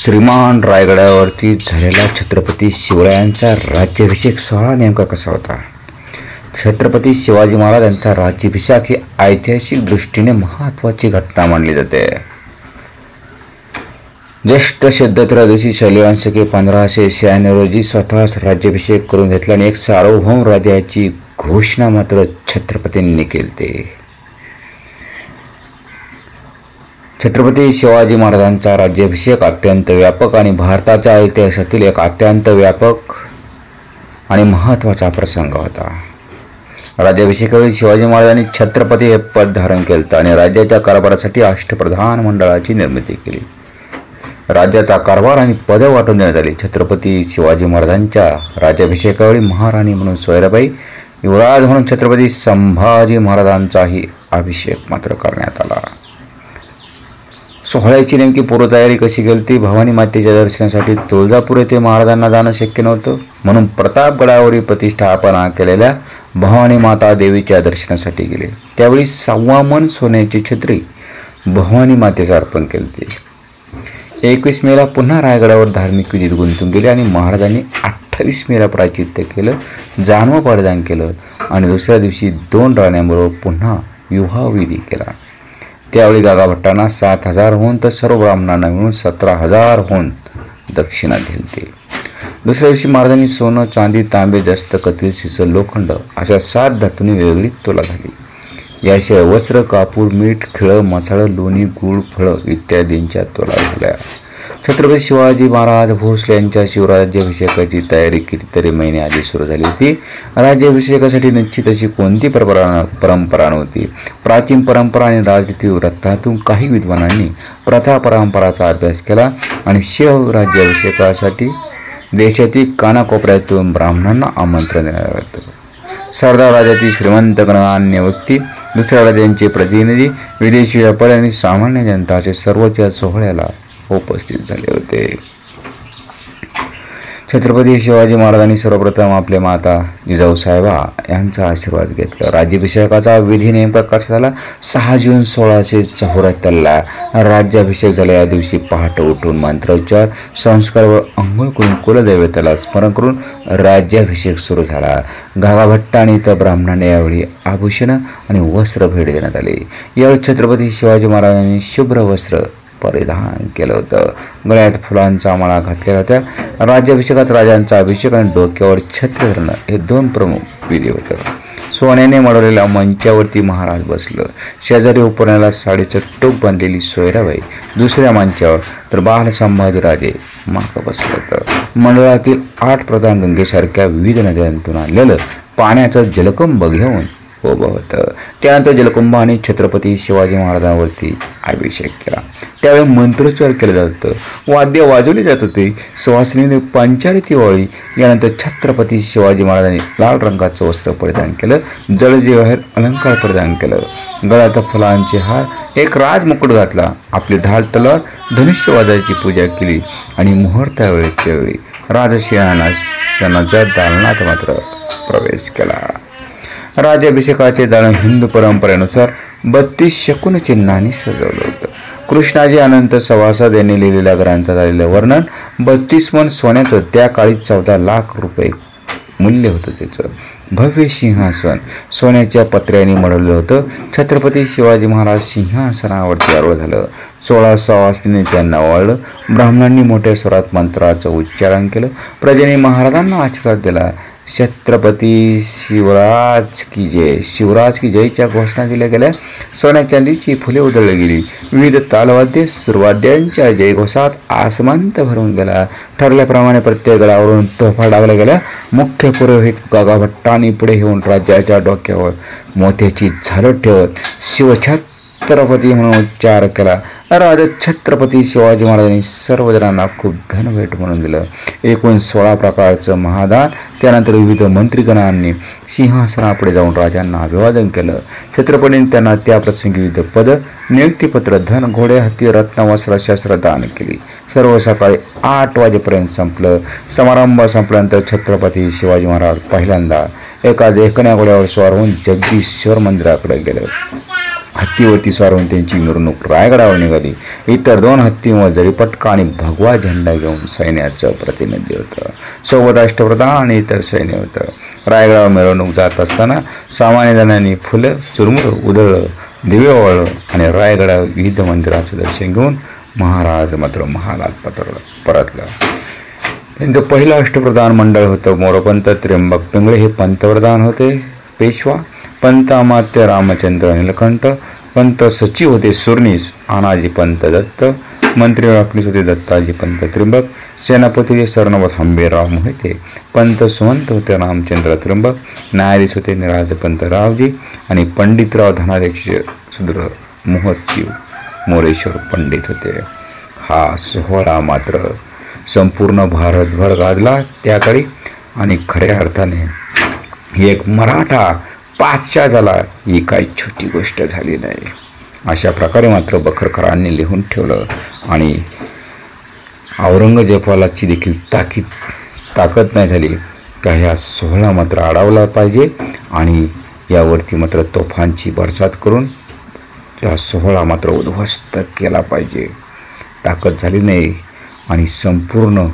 श्रीमान रायगडावरती झालेला छत्रपती शिवरायांचा राज्याभिषेक सोहळा नेमका कसा होता? छत्रपती शिवाजी महाराज यांचा राज्याभिषेक ही ऐतिहासिक दृष्टीने महत्त्वाची घटना मानली जाते. ज्येष्ठ शुद्ध त्रयोदशी शैलवंश शके 1596 रोजी स्वतःच राज्याभिषेक करून घेतला आणि एक सार्वभौम राजाची घोषणा मात्र छत्रपतींनी केली. छत्रपती शिवाजी महाराजांचा राज्याभिषेक अत्यंत व्यापक आणि भारताच्या इतिहासातील एक अत्यंत व्यापक आणि महत्त्वाचा प्रसंग होता. राज्याभिषेकावेळी शिवाजी महाराजांनी छत्रपती हे पद धारण केले आणि राज्याच्या कारभारासाठी अष्टप्रधान मंडळाची निर्मिती केली. राज्याचा कारभार आणि पदं वाटून देण्यात आली. छत्रपती शिवाजी महाराजांच्या राज्याभिषेकावेळी महाराणी म्हणून सोयराबाई, युवराज म्हणून छत्रपती संभाजी महाराजांचाही अभिषेक मात्र करण्यात आला. सोहळ्याची नेमकी पूर्वतयारी कशी केली ती? भवानी मातेच्या दर्शनासाठी तुळजापूर येथे महाराजांना जाणं शक्य नव्हतं, म्हणून प्रतापगडावरील प्रतिष्ठापना केलेल्या भवानी माता देवीच्या दर्शनासाठी गेले. त्यावेळी 6 मन सोन्याची छत्री भवानी मातेचं अर्पण केली. 21 मेला पुन्हा रायगडावर धार्मिक विधीत गुंतून गेले आणि महाराजांनी 28 मेला प्रायचित्त केलं, जानवं परिधान केलं आणि दुसऱ्या दिवशी 2 राण्यांबरोबर पुन्हा विवाहविधी केला. त्यावेळी गागाभट्टांना 7,000हून तर सर्व ब्राह्मणांना मिळून 17,000हून दक्षिणा दिली. दुसऱ्या दिवशी महाराजांनी सोनं, चांदी, तांबे, जस्त, कथील, शिसं, लोखंड अशा 7 धातूंनी वेगवेगळी तोला झाली. याशिवाय वस्त्र, कापूर, मीठ, खिळं, मसाळं, लोणी, गूळ, फळं इत्यादींच्या तोला झाल्या. छत्रपती शिवाजी महाराज भोसले यांच्या शिवराज्याभिषेकाची तयारी कितीतरी महिने आधी सुरू झाली होती. राज्याभिषेकासाठी निश्चित अशी कोणती परंपरा नव्हती. प्राचीन परंपरा आणि राजनीती वृत्तांतून काही विद्वानांनी प्रथा परंपराचा अभ्यास केला आणि शिवराज्याभिषेकासाठी देशातील कानाकोपऱ्यातून ब्राह्मणांना आमंत्रण देण्यात आलं. सरदार राजाची श्रीमंत गणमान्य व्यक्ती, दुसऱ्या राज्यांचे प्रतिनिधी, विदेशी व्यापारी आणि सामान्य जनता असे सर्वच या सोहळ्याला उपस्थित झाले होते. छत्रपती शिवाजी महाराजांनी सर्वप्रथम आपल्या माता जिजाऊसाहेबा यांचा आशीर्वाद घेतला. राज्याभिषेकाचा विधी नेमका कसा झाला? 6 जून 1674ला राज्याभिषेक झाला. या दिवशी पहाटे उठून मंत्रोच्चार, संस्कार व अंघोळ करून कुलदैवताला स्मरण करून राज्याभिषेक सुरू झाला. गागाभट्ट आणि इतर ब्राह्मणांना यावेळी आभूषणं आणि वस्त्र भेट देण्यात आले. यावेळी छत्रपती शिवाजी महाराजांनी शुभ्र वस्त्र परिधान केलं होतं. गळ्यात फुलांचा माळा घातलेला होता. राज्याभिषेकात राजांचा अभिषेक आणि डोक्यावर छत्र धरणं हे 2 प्रमुख विधी होते. सोन्याने मढवलेल्या मंचावरती महाराज बसलं. शेजारी उपरण्याला साडीचं टोप बांधलेली सोयराबाई दुसऱ्या मंचावर, तर बाल संभाजीराजे मागं बसलं होतं. मंडळातील 8 प्रधान गंगेसारख्या विविध नद्यांतून आणलेलं पाण्याचं जलकुंभ घेऊन उभं होतं. त्यानंतर जलकुंभाने छत्रपती शिवाजी महाराजांवरती अभिषेक केला. त्यावेळी मंत्रोच्चार केले जात होतं, वाद्य वाजवले जात होते, सुवासिनीने पंचारती वाळली. यानंतर छत्रपती शिवाजी महाराजांनी लाल रंगाचं वस्त्र परिधान केलं, जडजेवाहीर अलंकार परिधान केलं, गळ्यात फुलांचे हार, एक राजमुकुट घातला, आपली ढाल तलवार, धनुष्यवादाची पूजा केली आणि मुहूर्तावेळी राजसिंहासनाच्या दालनात मात्र प्रवेश केला. राज्याभिषेकाचे दालन हिंदू परंपरेनुसार 32 शकुन चिन्हांनी सजवलं होतं. कृष्णाजी अनंत सभासद यांनी लिहिलेल्या ग्रंथात आलेलं वर्णन 32 मन सोन्याचं, त्या काळी 14 लाख रुपये मूल्य होतं. त्याचं भव्य सिंहासन सोन्याच्या पत्र्याने मढवलं होतं. छत्रपती शिवाजी महाराज सिंहासनावरती आरूढ झालं. 16 सवासनीने त्यांना ओवाळलं. ब्राह्मणांनी मोठ्या स्वरात मंत्राचं उच्चारण केलं. प्रजेने महाराजांना आशीर्वाद दिला. छत्रपती शिवराज की जय, शिवराज की जयच्या घोषणा दिल्या गेल्या. सोन्या चांदीची फुले उधळली गेली. विविध तालवाद्य सुरवाद्यांच्या जयघोषात आसमंत भरून गेला. ठरल्याप्रमाणे प्रत्येक गडावरून तोफा डागल्या गेल्या. मुख्य पुरोहित गागाभट्टांनी पुढे येऊन राज्याच्या डोक्यावर मोत्याची झालर ठेवत शिवछत्रपती म्हणून उच्चार केला. राजा छत्रपती शिवाजी महाराजांनी सर्व जणांना खूप धनभेट म्हणून दिलं. एकूण 16 प्रकारचं महादान. त्यानंतर विविध मंत्रीगणांनी सिंहासनापुढे जाऊन राजांना अभिवादन केलं. छत्रपतींनी त्यांना त्या प्रसंगी विविध पद, नियुक्तीपत्र, धन, घोडे, हत्ती, रत्न, वस्त्र, शस्त्र दान केली. सर्व सकाळी 8 वाजेपर्यंत संपलं. समारंभ संपल्यानंतर छत्रपती शिवाजी महाराज पहिल्यांदा एका देखण्या घोड्यावर स्वार होऊन जगदीश्वर मंदिराकडे गेले. हत्तीवरती स्वारून त्यांची मिरवणूक रायगडावर निघाली. इतर 2 हत्तीवर जरीपटका आणि भगवा झेंडा घेऊन सैन्याचं प्रतिनिधी होतं. सोबत राष्ट्रप्रधान आणि इतर सैन्य होतं. रायगडावर मिरवणूक जात असताना सामान्य जणांनी फुलं चुरमुरं उधळलं, दिवे ओवाळलं आणि रायगडावर विविध मंदिराचं दर्शन घेऊन महाराज मात्र महालात परतलं. त्यांचं पहिलं अष्टप्रधान मंडळ होतं. मोरपंत त्र्यंबक पिंगळे हे पंतप्रधान होते. पेशवा पंत अमात्य रामचंद्र नीलकंठ, पंत सचिव होते सुरनीस आनाजी पंत दत्त, मंत्री वाकणीस होते दत्ताजी पंत त्र्यंबक, सेनापती सरनोबत हंबीरराव मोहिते, पंत सुमंत होते रामचंद्र त्र्यंबक, न्यायाधीश होते निराज पंत रावजी आणि पंडितराव धनाध्यक्ष सुद्र मोहतशिव मोरेश्वर पंडित होते. हा सोहळा मात्र संपूर्ण भारतभर गाजला त्याकाळी आणि खऱ्या अर्थाने एक मराठा पाचशा झाला ही काही छोटी गोष्ट झाली नाही. अशा प्रकारे मात्र बखरकरांनी लिहून ठेवलं आणि औरंगजेबाची देखील ताकद नाही झाली का ह्या सोहळा मात्र अडवला पाहिजे आणि यावरती मात्र तोफांची बरसात करून हा सोहळा मात्र उद्ध्वस्त केला पाहिजे. ताकद झाली नाही आणि संपूर्ण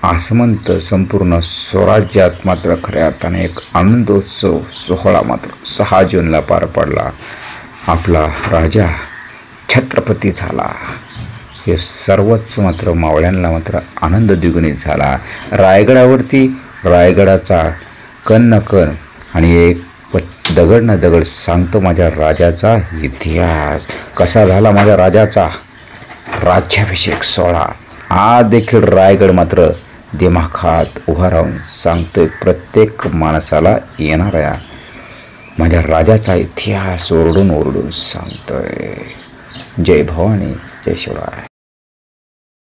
आसमंत संपूर्ण स्वराज्यात मात्र खऱ्या अर्थाने एक आनंदोत्सव सोहळा मात्र 6 जूनला पार पडला. आपला राजा छत्रपती झाला. हे सर्वच मात्र मावळ्यांना मात्र आनंद द्विगुणित झाला. रायगडावरती रायगडाचा कण न कण आणि एक दगड ना दगड सांगतो माझ्या राजाचा इतिहास कसा झाला. माझ्या राजाचा राज्याभिषेक सोहळा आज देखील रायगड मात्र दिमाखात उभा राहून सांगतोय प्रत्येक माणसाला येणाऱ्या माझ्या राजाचा इतिहास ओरडून ओरडून सांगतोय. जय भवानी, जय शिवराय.